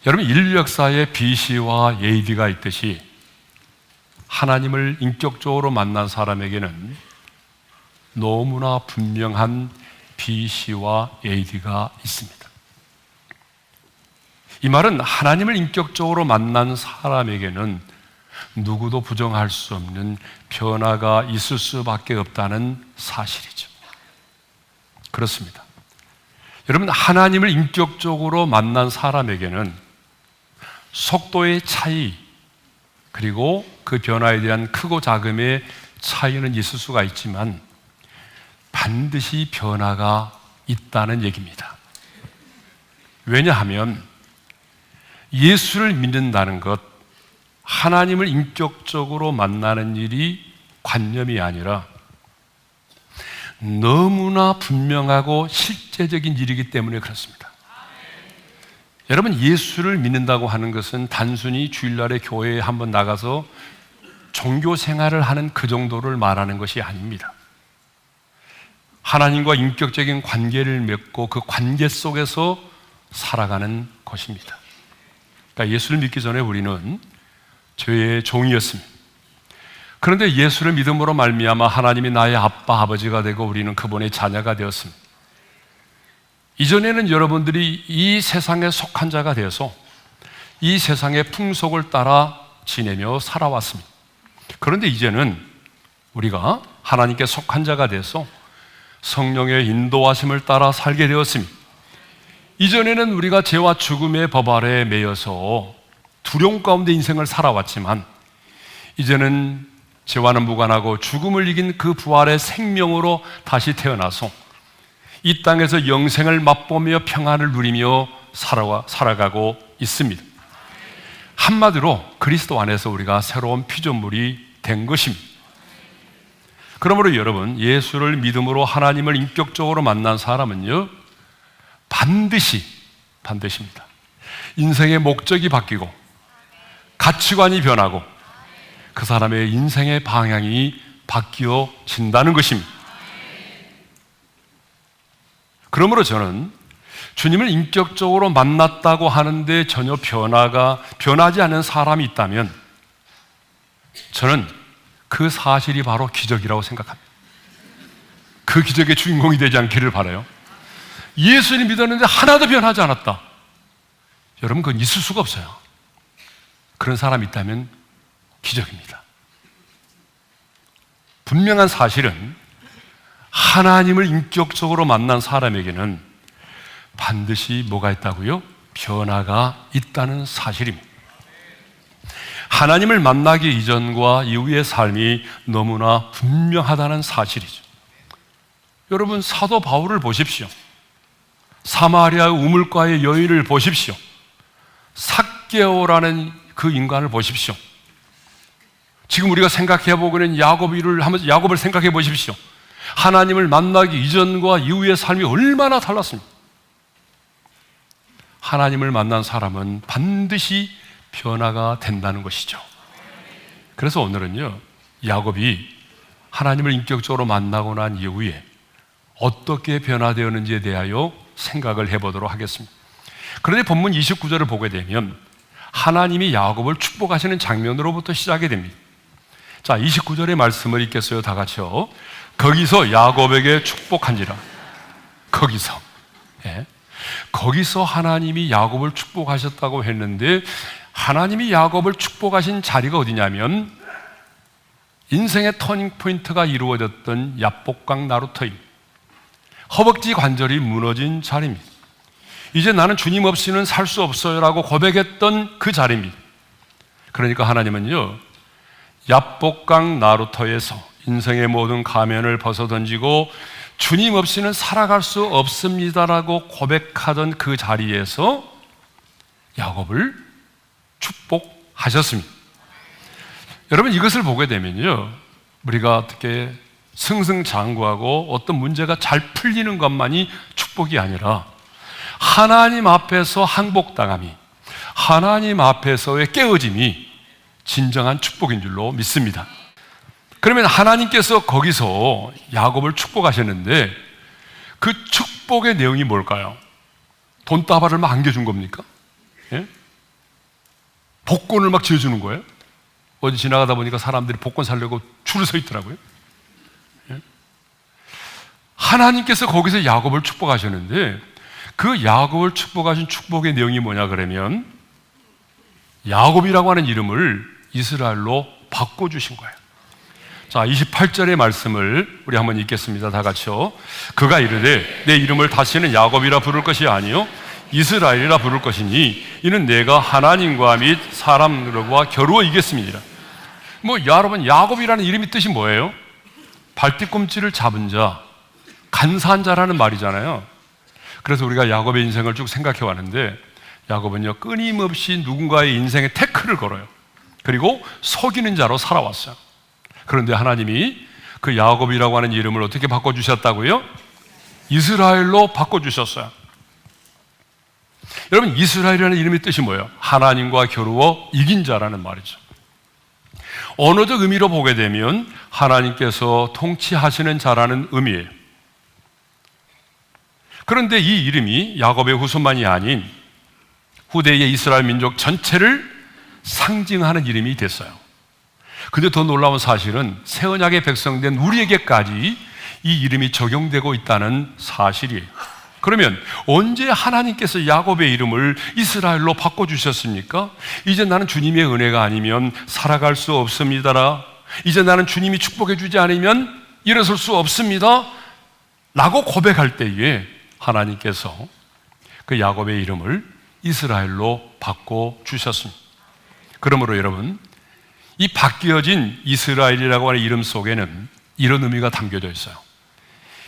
여러분, 인류 역사에 BC와 AD가 있듯이 하나님을 인격적으로 만난 사람에게는 너무나 분명한 BC와 AD가 있습니다. 이 말은 하나님을 인격적으로 만난 사람에게는 누구도 부정할 수 없는 변화가 있을 수밖에 없다는 사실이죠. 그렇습니다. 여러분, 하나님을 인격적으로 만난 사람에게는 속도의 차이, 그리고 그 변화에 대한 크고 작음의 차이는 있을 수가 있지만 반드시 변화가 있다는 얘기입니다. 왜냐하면 예수를 믿는다는 것, 하나님을 인격적으로 만나는 일이 관념이 아니라 너무나 분명하고 실제적인 일이기 때문에 그렇습니다. 여러분, 예수를 믿는다고 하는 것은 단순히 주일날에 교회에 한번 나가서 종교 생활을 하는 그 정도를 말하는 것이 아닙니다. 하나님과 인격적인 관계를 맺고 그 관계 속에서 살아가는 것입니다. 그러니까 예수를 믿기 전에 우리는 죄의 종이었습니다. 그런데 예수를 믿음으로 말미암아 하나님이 나의 아빠, 아버지가 되고 우리는 그분의 자녀가 되었습니다. 이전에는 여러분들이 이 세상에 속한 자가 되어서 이 세상의 풍속을 따라 지내며 살아왔습니다. 그런데 이제는 우리가 하나님께 속한 자가 돼서 성령의 인도하심을 따라 살게 되었습니다. 이전에는 우리가 죄와 죽음의 법 아래에 매여서 두려움 가운데 인생을 살아왔지만 이제는 죄와는 무관하고 죽음을 이긴 그 부활의 생명으로 다시 태어나서 이 땅에서 영생을 맛보며 평안을 누리며 살아가고 있습니다. 한마디로 그리스도 안에서 우리가 새로운 피조물이 된 것입니다. 그러므로 여러분, 예수를 믿음으로 하나님을 인격적으로 만난 사람은요, 반드시입니다. 인생의 목적이 바뀌고 가치관이 변하고 그 사람의 인생의 방향이 바뀌어진다는 것입니다. 그러므로 저는 주님을 인격적으로 만났다고 하는데 전혀 변하지 않은 사람이 있다면 저는 그 사실이 바로 기적이라고 생각합니다. 그 기적의 주인공이 되지 않기를 바라요. 예수님 믿었는데 하나도 변하지 않았다. 여러분, 그건 있을 수가 없어요. 그런 사람이 있다면 기적입니다. 분명한 사실은 하나님을 인격적으로 만난 사람에게는 반드시 뭐가 있다고요? 변화가 있다는 사실입니다. 하나님을 만나기 이전과 이후의 삶이 너무나 분명하다는 사실이죠. 여러분, 사도 바울을 보십시오. 사마리아 우물가의 여인을 보십시오. 삭개오라는 그 인간을 보십시오. 지금 우리가 생각해보고는 야곱을 생각해 보십시오. 하나님을 만나기 이전과 이후의 삶이 얼마나 달랐습니까? 하나님을 만난 사람은 반드시 변화가 된다는 것이죠. 그래서 오늘은요, 야곱이 하나님을 인격적으로 만나고 난 이후에 어떻게 변화되었는지에 대하여 생각을 해보도록 하겠습니다. 그런데 본문 29절을 보게 되면 하나님이 야곱을 축복하시는 장면으로부터 시작이 됩니다. 자, 29절의 말씀을 읽겠어요, 다 같이요. 거기서 야곱에게 축복한지라. 거기서 하나님이 야곱을 축복하셨다고 했는데, 하나님이 야곱을 축복하신 자리가 어디냐면 인생의 터닝 포인트가 이루어졌던 야복강 나루터입니다. 허벅지 관절이 무너진 자리입니다. 이제 나는 주님 없이는 살 수 없어요 라고 고백했던 그 자리입니다. 그러니까 하나님은요, 야복강 나루터에서 인생의 모든 가면을 벗어던지고 주님 없이는 살아갈 수 없습니다라고 고백하던 그 자리에서 야곱을 축복하셨습니다. 여러분, 이것을 보게 되면요, 우리가 어떻게 승승장구하고 어떤 문제가 잘 풀리는 것만이 축복이 아니라 하나님 앞에서 항복당함이, 하나님 앞에서의 깨어짐이 진정한 축복인 줄로 믿습니다. 그러면 하나님께서 거기서 야곱을 축복하셨는데 그 축복의 내용이 뭘까요? 돈다발을 막 안겨준 겁니까? 예? 복권을 막 지어주는 거예요. 어디 지나가다 보니까 사람들이 복권 사려고 줄을 서 있더라고요. 예? 하나님께서 거기서 야곱을 축복하셨는데 그 야곱을 축복하신 축복의 내용이 뭐냐 그러면 야곱이라고 하는 이름을 이스라엘로 바꿔주신 거예요. 자, 28절의 말씀을 우리 한번 읽겠습니다. 다 같이요. 그가 이르되 내 이름을 다시는 야곱이라 부를 것이 아니요 이스라엘이라 부를 것이니 이는 내가 하나님과 및 사람들과 겨루어 이겼습니다. 여러분, 야곱이라는 이름의 뜻이 뭐예요? 발뒤꿈치를 잡은 자, 간사한 자라는 말이잖아요. 그래서 우리가 야곱의 인생을 쭉 생각해 왔는데 야곱은요 끊임없이 누군가의 인생에 태클을 걸어요. 그리고 속이는 자로 살아왔어요. 그런데 하나님이 그 야곱이라고 하는 이름을 어떻게 바꿔주셨다고요? 이스라엘로 바꿔주셨어요. 여러분, 이스라엘이라는 이름의 뜻이 뭐예요? 하나님과 겨루어 이긴 자라는 말이죠. 언어적 의미로 보게 되면 하나님께서 통치하시는 자라는 의미예요. 그런데 이 이름이 야곱의 후손만이 아닌 후대의 이스라엘 민족 전체를 상징하는 이름이 됐어요. 근데 더 놀라운 사실은 새 언약의 백성된 우리에게까지 이 이름이 적용되고 있다는 사실이에요. 그러면 언제 하나님께서 야곱의 이름을 이스라엘로 바꿔주셨습니까? 이제 나는 주님의 은혜가 아니면 살아갈 수 없습니다라. 이제 나는 주님이 축복해 주지 않으면 일어설 수 없습니다 라고 고백할 때에 하나님께서 그 야곱의 이름을 이스라엘로 바꿔주셨습니다. 그러므로 여러분, 이 바뀌어진 이스라엘이라고 하는 이름 속에는 이런 의미가 담겨져 있어요.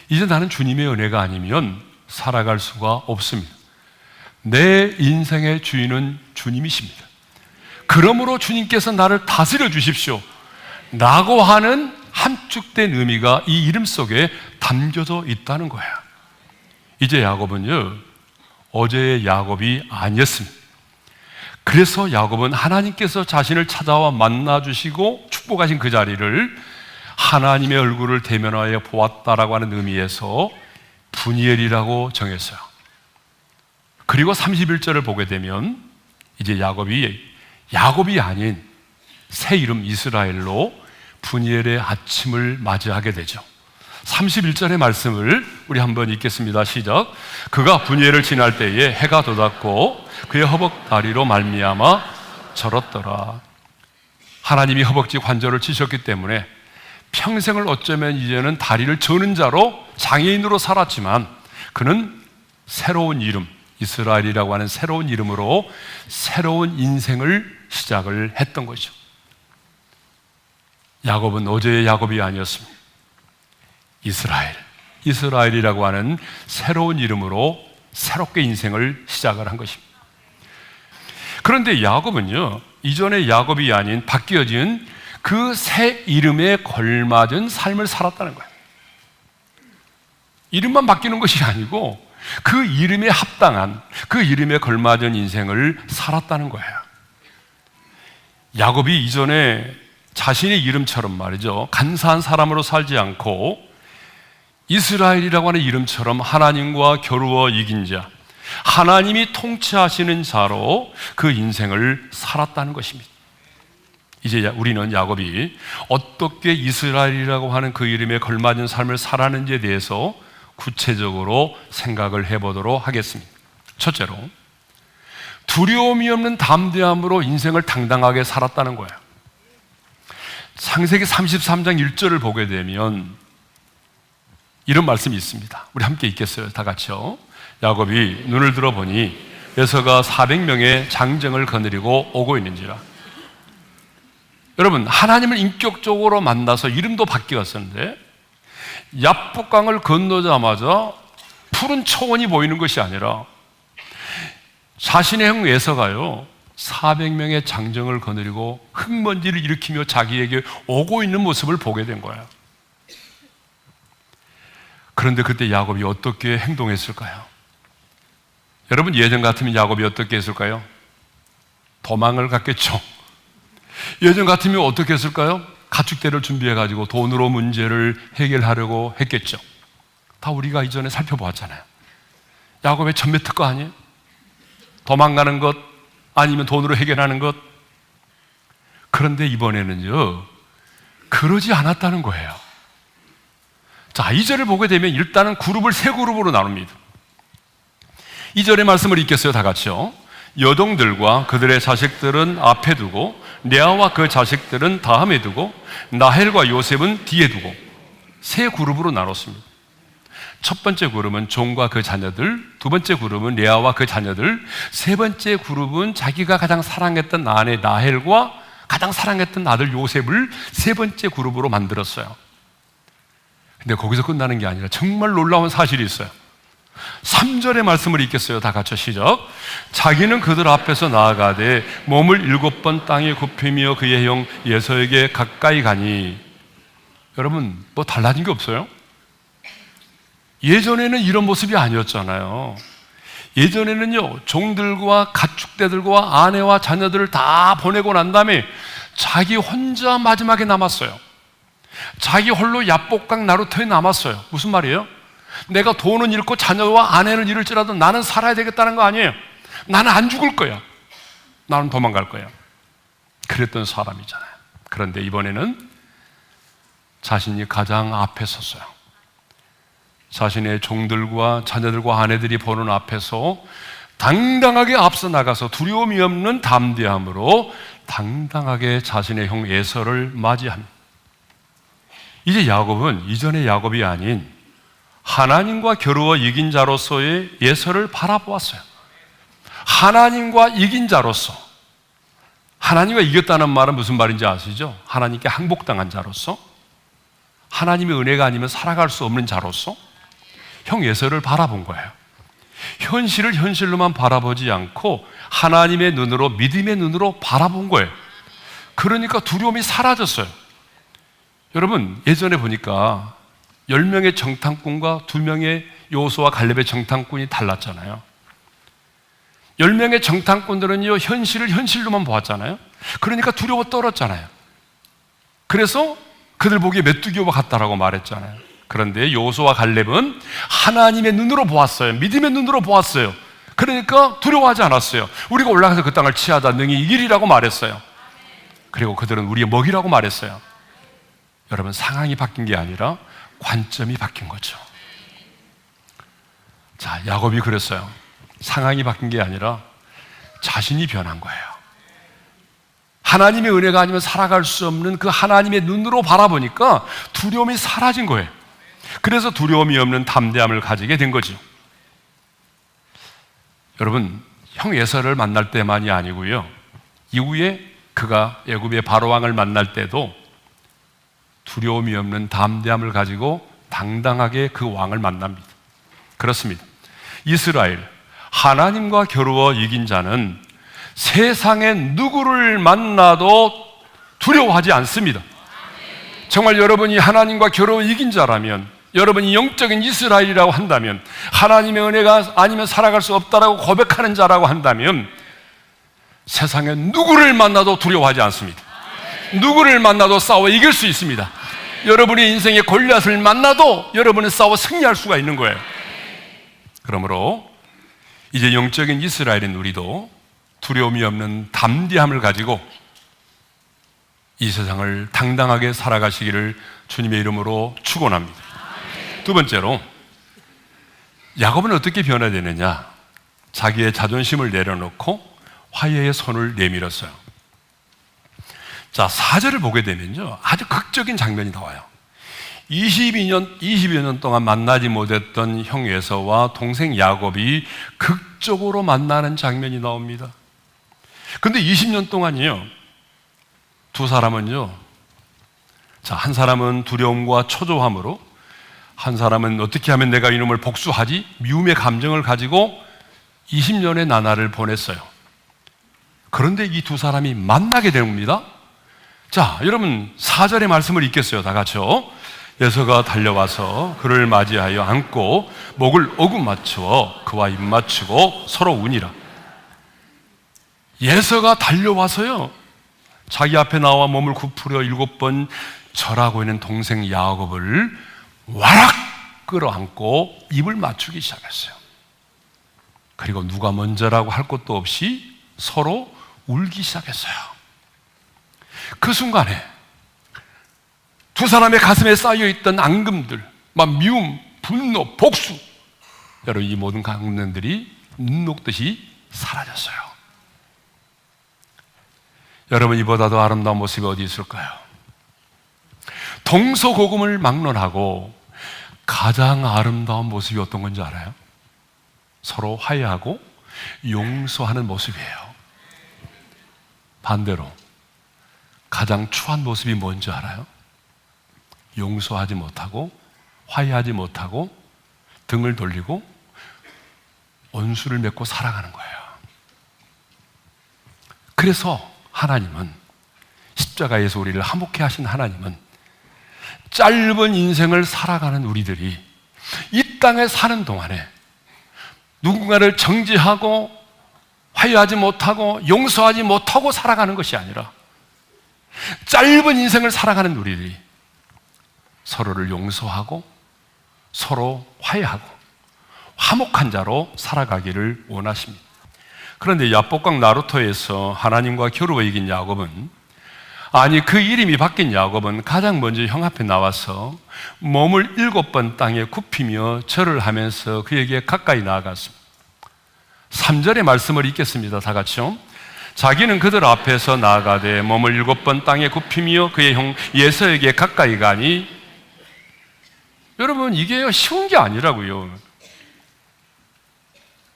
이제 나는 주님의 은혜가 아니면 살아갈 수가 없습니다. 내 인생의 주인은 주님이십니다. 그러므로 주님께서 나를 다스려 주십시오 라고 하는 함축된 의미가 이 이름 속에 담겨져 있다는 거예요. 이제 야곱은요 어제의 야곱이 아니었습니다. 그래서 야곱은 하나님께서 자신을 찾아와 만나주시고 축복하신 그 자리를 하나님의 얼굴을 대면하여 보았다라고 하는 의미에서 분이엘이라고 정했어요. 그리고 31절을 보게 되면 이제 야곱이 아닌 새 이름 이스라엘로 분이엘의 아침을 맞이하게 되죠. 31절의 말씀을 우리 한번 읽겠습니다. 시작. 그가 분이엘을 지날 때에 해가 돋았고 그의 허벅다리로 말미암아 절었더라. 하나님이 허벅지 관절을 치셨기 때문에 평생을 어쩌면 이제는 다리를 저는 자로 장애인으로 살았지만 그는 새로운 이름 이스라엘이라고 하는 새로운 이름으로 새로운 인생을 시작을 했던 거죠. 야곱은 어제의 야곱이 아니었습니다. 이스라엘이라고 하는 새로운 이름으로 새롭게 인생을 시작을 한 것입니다. 그런데 야곱은요 이전의 야곱이 아닌 바뀌어진 그 새 이름에 걸맞은 삶을 살았다는 거예요. 이름만 바뀌는 것이 아니고 그 이름에 합당한 그 이름에 걸맞은 인생을 살았다는 거예요. 야곱이 이전에 자신의 이름처럼 말이죠 간사한 사람으로 살지 않고 이스라엘이라고 하는 이름처럼 하나님과 겨루어 이긴 자, 하나님이 통치하시는 자로 그 인생을 살았다는 것입니다. 이제 우리는 야곱이 어떻게 이스라엘이라고 하는 그 이름에 걸맞은 삶을 살았는지에 대해서 구체적으로 생각을 해보도록 하겠습니다. 첫째로, 두려움이 없는 담대함으로 인생을 당당하게 살았다는 거예요. 창세기 33장 1절을 보게 되면 이런 말씀이 있습니다. 우리 함께 읽겠어요. 다 같이요. 야곱이 눈을 들어보니 에서가 400명의 장정을 거느리고 오고 있는지라. 여러분, 하나님을 인격적으로 만나서 이름도 바뀌었었는데 야복강을 건너자마자 푸른 초원이 보이는 것이 아니라 자신의 형 에서가요 400명의 장정을 거느리고 흙먼지를 일으키며 자기에게 오고 있는 모습을 보게 된 거예요. 그런데 그때 야곱이 어떻게 행동했을까요? 여러분, 예전 같으면 야곱이 어떻게 했을까요? 도망을 갔겠죠. 예전 같으면 어떻게 했을까요? 가축대를 준비해가지고 돈으로 문제를 해결하려고 했겠죠. 다 우리가 이전에 살펴보았잖아요. 야곱의 전매 특권 아니에요? 도망가는 것 아니면 돈으로 해결하는 것. 그런데 이번에는요, 그러지 않았다는 거예요. 자, 2절을 보게 되면 일단은 그룹을 세 그룹으로 나눕니다. 2절의 말씀을 읽겠어요, 다 같이요. 여동들과 그들의 자식들은 앞에 두고 레아와 그 자식들은 다음에 두고 라헬과 요셉은 뒤에 두고 세 그룹으로 나눴습니다. 첫 번째 그룹은 종과 그 자녀들, 두 번째 그룹은 레아와 그 자녀들, 세 번째 그룹은 자기가 가장 사랑했던 아내 라헬과 가장 사랑했던 아들 요셉을 세 번째 그룹으로 만들었어요. 근데 거기서 끝나는 게 아니라 정말 놀라운 사실이 있어요. 3절의 말씀을 읽겠어요. 다 같이 시작. 자기는 그들 앞에서 나아가되 몸을 7번 땅에 굽히며 그의 형 예서에게 가까이 가니. 여러분, 뭐 달라진 게 없어요? 예전에는 이런 모습이 아니었잖아요. 예전에는요, 종들과 가축대들과 아내와 자녀들을 다 보내고 난 다음에 자기 혼자 마지막에 남았어요. 자기 홀로 야복강 나루터에 남았어요. 무슨 말이에요? 내가 돈은 잃고 자녀와 아내를 잃을지라도 나는 살아야 되겠다는 거 아니에요. 나는 안 죽을 거야. 나는 도망갈 거야. 그랬던 사람이잖아요. 그런데 이번에는 자신이 가장 앞에 섰어요. 자신의 종들과 자녀들과 아내들이 보는 앞에서 당당하게 앞서 나가서 두려움이 없는 담대함으로 당당하게 자신의 형 에서를 맞이합니다. 이제 야곱은 이전의 야곱이 아닌 하나님과 겨루어 이긴 자로서의 에서를 바라보았어요. 하나님과 이긴 자로서, 하나님과 이겼다는 말은 무슨 말인지 아시죠? 하나님께 항복당한 자로서, 하나님의 은혜가 아니면 살아갈 수 없는 자로서 형 에서를 바라본 거예요. 현실을 현실로만 바라보지 않고 하나님의 눈으로, 믿음의 눈으로 바라본 거예요. 그러니까 두려움이 사라졌어요. 여러분, 예전에 보니까 10명의 정탐꾼과 2명의 여호수아와 갈렙의 정탐꾼이 달랐잖아요. 10명의 정탐꾼들은요, 현실을 현실로만 보았잖아요. 그러니까 두려워 떨었잖아요. 그래서 그들 보기에 메뚜기와 같다라고 말했잖아요. 그런데 여호수아와 갈렙은 하나님의 눈으로 보았어요. 믿음의 눈으로 보았어요. 그러니까 두려워하지 않았어요. 우리가 올라가서 그 땅을 취하다 능히 이기리라고 말했어요. 그리고 그들은 우리의 먹이라고 말했어요. 여러분, 상황이 바뀐 게 아니라 관점이 바뀐 거죠. 자, 야곱이 그랬어요. 상황이 바뀐 게 아니라 자신이 변한 거예요. 하나님의 은혜가 아니면 살아갈 수 없는 그 하나님의 눈으로 바라보니까 두려움이 사라진 거예요. 그래서 두려움이 없는 담대함을 가지게 된 거죠. 여러분, 형 에서를 만날 때만이 아니고요, 이후에 그가 애굽의 바로왕을 만날 때도 두려움이 없는 담대함을 가지고 당당하게 그 왕을 만납니다. 그렇습니다. 이스라엘, 하나님과 겨루어 이긴 자는 세상의 누구를 만나도 두려워하지 않습니다. 정말 여러분이 하나님과 겨루어 이긴 자라면, 여러분이 영적인 이스라엘이라고 한다면, 하나님의 은혜가 아니면 살아갈 수 없다라고 고백하는 자라고 한다면 세상의 누구를 만나도 두려워하지 않습니다. 누구를 만나도 싸워 이길 수 있습니다. 여러분의 인생의 골리앗을 만나도 여러분은 싸워 승리할 수가 있는 거예요. 그러므로 이제 영적인 이스라엘인 우리도 두려움이 없는 담대함을 가지고 이 세상을 당당하게 살아가시기를 주님의 이름으로 축원합니다. 두 번째로, 야곱은 어떻게 변화되느냐? 자기의 자존심을 내려놓고 화해의 손을 내밀었어요. 자, 4절을 보게 되면요, 아주 극적인 장면이 나와요. 20여 년 동안 만나지 못했던 형 에서와 동생 야곱이 극적으로 만나는 장면이 나옵니다. 근데 20년 동안이요, 두 사람은요, 자, 한 사람은 두려움과 초조함으로, 한 사람은 어떻게 하면 내가 이놈을 복수하지? 미움의 감정을 가지고 20년의 나날을 보냈어요. 그런데 이 두 사람이 만나게 됩니다. 자, 여러분 4절의 말씀을 읽겠어요. 다 같이요. 에서가 달려와서 그를 맞이하여 안고 목을 어긋맞추어 그와 입맞추고 서로 우니라. 에서가 달려와서요, 자기 앞에 나와 몸을 굽으려 7번 절하고 있는 동생 야곱을 와락 끌어안고 입을 맞추기 시작했어요. 그리고 누가 먼저라고 할 것도 없이 서로 울기 시작했어요. 그 순간에 두 사람의 가슴에 쌓여있던 앙금들, 막 미움, 분노, 복수, 여러분 이 모든 감정들이 눈 녹듯이 사라졌어요. 여러분 이보다 더 아름다운 모습이 어디 있을까요? 동서고금을 막론하고 가장 아름다운 모습이 어떤 건지 알아요? 서로 화해하고 용서하는 모습이에요. 반대로 가장 추한 모습이 뭔지 알아요? 용서하지 못하고 화해하지 못하고 등을 돌리고 원수를 맺고 살아가는 거예요. 그래서 하나님은, 십자가에서 우리를 화목케 하신 하나님은 짧은 인생을 살아가는 우리들이 이 땅에 사는 동안에 누군가를 정죄하고 화해하지 못하고 용서하지 못하고 살아가는 것이 아니라 짧은 인생을 살아가는 우리들이 서로를 용서하고 서로 화해하고 화목한 자로 살아가기를 원하십니다. 그런데 야복강 나루토에서 하나님과 겨루어 이긴 야곱은, 아니 그 이름이 바뀐 야곱은 가장 먼저 형 앞에 나와서 몸을 7번 땅에 굽히며 절을 하면서 그에게 가까이 나아갔습니다. 3절의 말씀을 읽겠습니다. 다 같이요. 자기는 그들 앞에서 나아가되 몸을 7번 땅에 굽히며 그의 형 예서에게 가까이 가니, 여러분 이게 쉬운 게 아니라고요.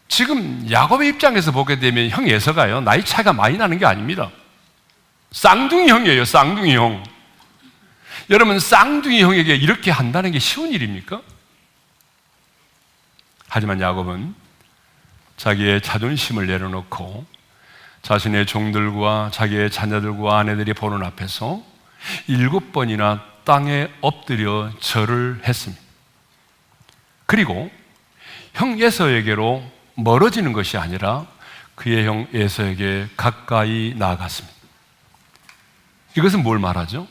지금 야곱의 입장에서 보게 되면 형 예서가요, 나이 차이가 많이 나는 게 아닙니다. 쌍둥이 형이에요. 쌍둥이 형. 여러분 쌍둥이 형에게 이렇게 한다는 게 쉬운 일입니까? 하지만 야곱은 자기의 자존심을 내려놓고 자신의 종들과 자기의 자녀들과 아내들이 보는 앞에서 7번이나 땅에 엎드려 절을 했습니다. 그리고 형 에서에게로 멀어지는 것이 아니라 그의 형 에서에게 가까이 나아갔습니다. 이것은 뭘 말하죠?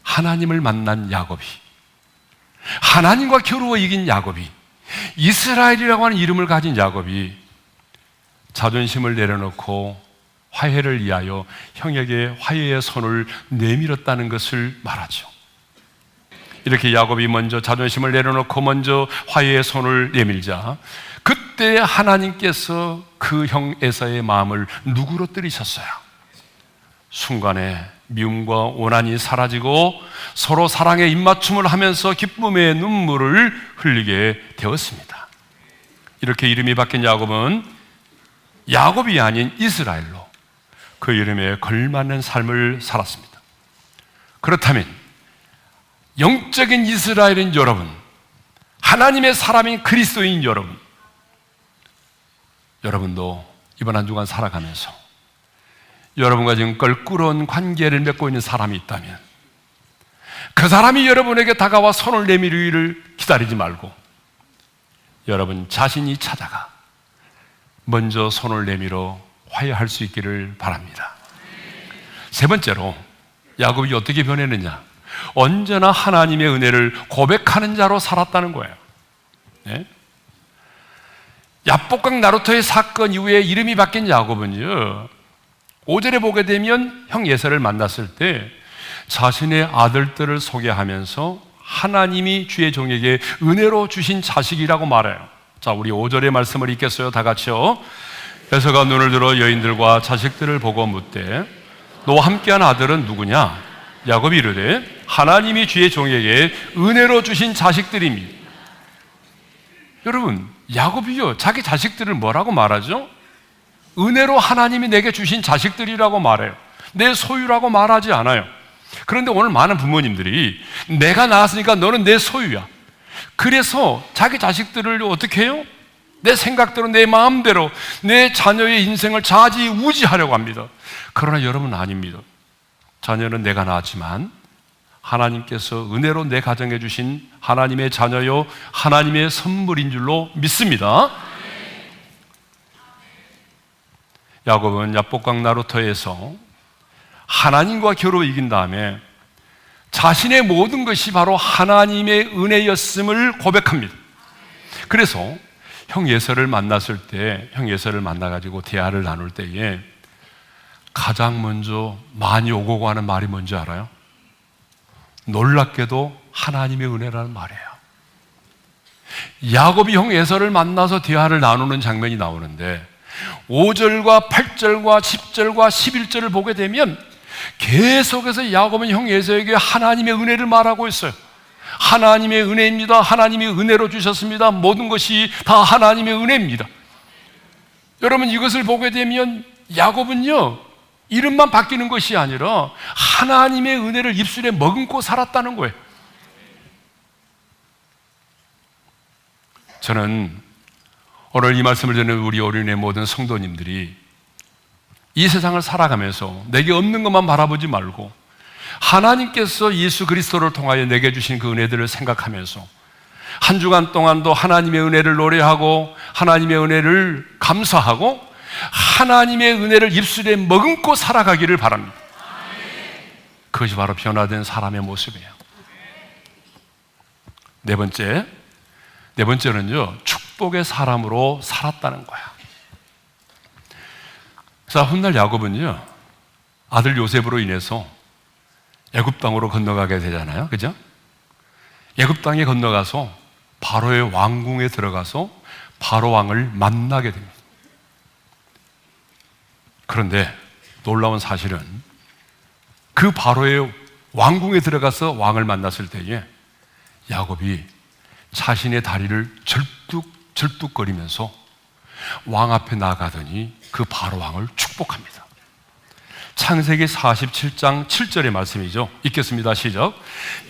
하나님을 만난 야곱이, 하나님과 겨루어 이긴 야곱이, 이스라엘이라고 하는 이름을 가진 야곱이 자존심을 내려놓고 화해를 위하여 형에게 화해의 손을 내밀었다는 것을 말하죠. 이렇게 야곱이 먼저 자존심을 내려놓고 먼저 화해의 손을 내밀자, 그때 하나님께서 그 형 에서의 마음을 누구로 들이셨어요? 순간에 미움과 원한이 사라지고 서로 사랑에 입맞춤을 하면서 기쁨의 눈물을 흘리게 되었습니다. 이렇게 이름이 바뀐 야곱은 야곱이 아닌 이스라엘로 그 이름에 걸맞는 삶을 살았습니다. 그렇다면 영적인 이스라엘인 여러분, 하나님의 사람인 그리스도인 여러분, 여러분도 이번 한 주간 살아가면서 여러분과 지금 껄끄러운 관계를 맺고 있는 사람이 있다면 그 사람이 여러분에게 다가와 손을 내밀기를 기다리지 말고 여러분 자신이 찾아가 먼저 손을 내밀어 화해할 수 있기를 바랍니다. 세 번째로 야곱이 어떻게 변했느냐? 언제나 하나님의 은혜를 고백하는 자로 살았다는 거예요. 네? 야복강 나루토의 사건 이후에 이름이 바뀐 야곱은요, 5절에 보게 되면 형 예서를 만났을 때 자신의 아들들을 소개하면서 하나님이 주의 종에게 은혜로 주신 자식이라고 말해요. 자, 우리 5절의 말씀을 읽겠어요. 다 같이요. 예서가 눈을 들어 여인들과 자식들을 보고 묻되 너와 함께한 아들은 누구냐? 야곱이 이르되 하나님이 주의 종에게 은혜로 주신 자식들입니다. 여러분, 야곱이요, 자기 자식들을 뭐라고 말하죠? 은혜로 하나님이 내게 주신 자식들이라고 말해요. 내 소유라고 말하지 않아요. 그런데 오늘 많은 부모님들이 내가 낳았으니까 너는 내 소유야. 그래서 자기 자식들을 어떻게 해요? 내 생각대로, 내 마음대로 내 자녀의 인생을 좌지우지하려고 합니다. 그러나 여러분 아닙니다. 자녀는 내가 낳았지만 하나님께서 은혜로 내 가정에 주신 하나님의 자녀요, 하나님의 선물인 줄로 믿습니다. 야곱은 야복강 나루토에서 하나님과 겨루어 이긴 다음에 자신의 모든 것이 바로 하나님의 은혜였음을 고백합니다. 그래서 형 예서를 만났을 때, 형 예서를 만나가지고 대화를 나눌 때에 가장 먼저 많이 오고 가는 말이 뭔지 알아요? 놀랍게도 하나님의 은혜라는 말이에요. 야곱이 형 에서를 만나서 대화를 나누는 장면이 나오는데 5절과 8절과 10절과 11절을 보게 되면 계속해서 야곱은 형 에서에게 하나님의 은혜를 말하고 있어요. 하나님의 은혜입니다. 하나님이 은혜로 주셨습니다. 모든 것이 다 하나님의 은혜입니다. 여러분, 이것을 보게 되면 야곱은요, 이름만 바뀌는 것이 아니라 하나님의 은혜를 입술에 머금고 살았다는 거예요. 저는 오늘 이 말씀을 듣는 우리 어린의 모든 성도님들이 이 세상을 살아가면서 내게 없는 것만 바라보지 말고 하나님께서 예수 그리스도를 통하여 내게 주신 그 은혜들을 생각하면서 한 주간 동안도 하나님의 은혜를 노래하고 하나님의 은혜를 감사하고 하나님의 은혜를 입술에 머금고 살아가기를 바랍니다. 그것이 바로 변화된 사람의 모습이에요. 네 번째는요, 축복의 사람으로 살았다는 거야. 자, 훗날 야곱은요, 아들 요셉으로 인해서 애굽 땅으로 건너가게 되잖아요. 그죠? 애굽 땅에 건너가서 바로의 왕궁에 들어가서 바로 왕을 만나게 됩니다. 그런데 놀라운 사실은 그 바로의 왕궁에 들어가서 왕을 만났을 때에 야곱이 자신의 다리를 절뚝절뚝거리면서 왕 앞에 나가더니 그 바로 왕을 축복합니다. 창세기 47장 7절의 말씀이죠. 읽겠습니다. 시작.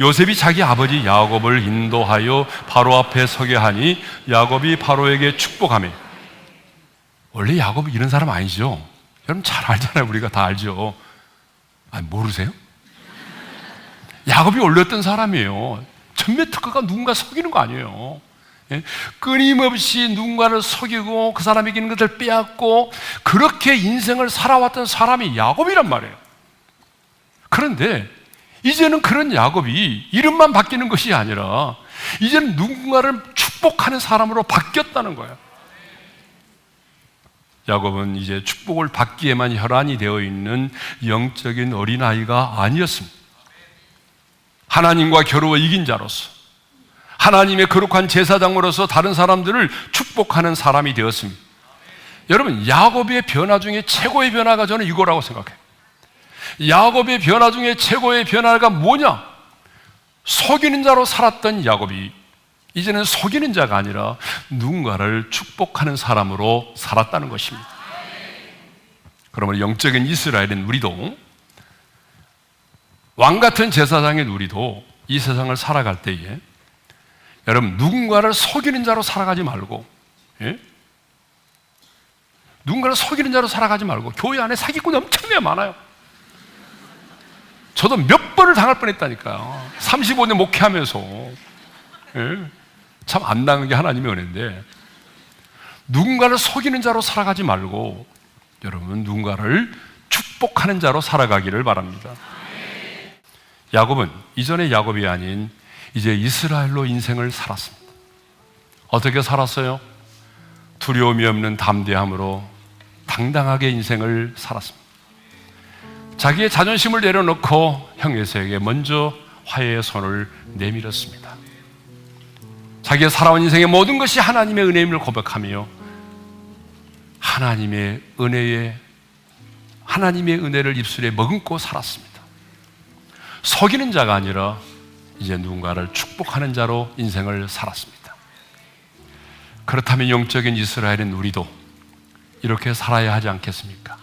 요셉이 자기 아버지 야곱을 인도하여 바로 앞에 서게 하니 야곱이 바로에게 축복하며. 원래 야곱이 이런 사람 아니죠? 여러분 잘 알잖아요. 우리가 다 알죠. 아니, 모르세요? 야곱이 원래 어떤 사람이에요? 전매특허가 누군가 속이는 거 아니에요. 예? 끊임없이 누군가를 속이고 그 사람에게 있는 것을 빼앗고 그렇게 인생을 살아왔던 사람이 야곱이란 말이에요. 그런데 이제는 그런 야곱이 이름만 바뀌는 것이 아니라 이제는 누군가를 축복하는 사람으로 바뀌었다는 거예요. 야곱은 이제 축복을 받기에만 혈안이 되어 있는 영적인 어린아이가 아니었습니다. 하나님과 겨루어 이긴 자로서 하나님의 거룩한 제사장으로서 다른 사람들을 축복하는 사람이 되었습니다. 여러분, 야곱의 변화 중에 최고의 변화가 저는 이거라고 생각해요. 야곱의 변화 중에 최고의 변화가 뭐냐? 속이는 자로 살았던 야곱이 이제는 속이는 자가 아니라 누군가를 축복하는 사람으로 살았다는 것입니다. 그러면 영적인 이스라엘인 우리도, 왕같은 제사장인 우리도 이 세상을 살아갈 때에 여러분, 누군가를 속이는 자로 살아가지 말고, 예? 누군가를 속이는 자로 살아가지 말고. 교회 안에 사기꾼이 엄청나게 많아요. 저도 몇 번을 당할 뻔했다니까요. 35년 목회하면서. 예? 참 안 당한 게 하나님의 은혜인데, 누군가를 속이는 자로 살아가지 말고 여러분, 누군가를 축복하는 자로 살아가기를 바랍니다. 야곱은 이전의 야곱이 아닌 이제 이스라엘로 인생을 살았습니다. 어떻게 살았어요? 두려움이 없는 담대함으로 당당하게 인생을 살았습니다. 자기의 자존심을 내려놓고 형 에서에게 먼저 화해의 손을 내밀었습니다. 자기가 살아온 인생의 모든 것이 하나님의 은혜임을 고백하며 하나님의 은혜를 입술에 머금고 살았습니다. 속이는 자가 아니라 이제 누군가를 축복하는 자로 인생을 살았습니다. 그렇다면 영적인 이스라엘인 우리도 이렇게 살아야 하지 않겠습니까?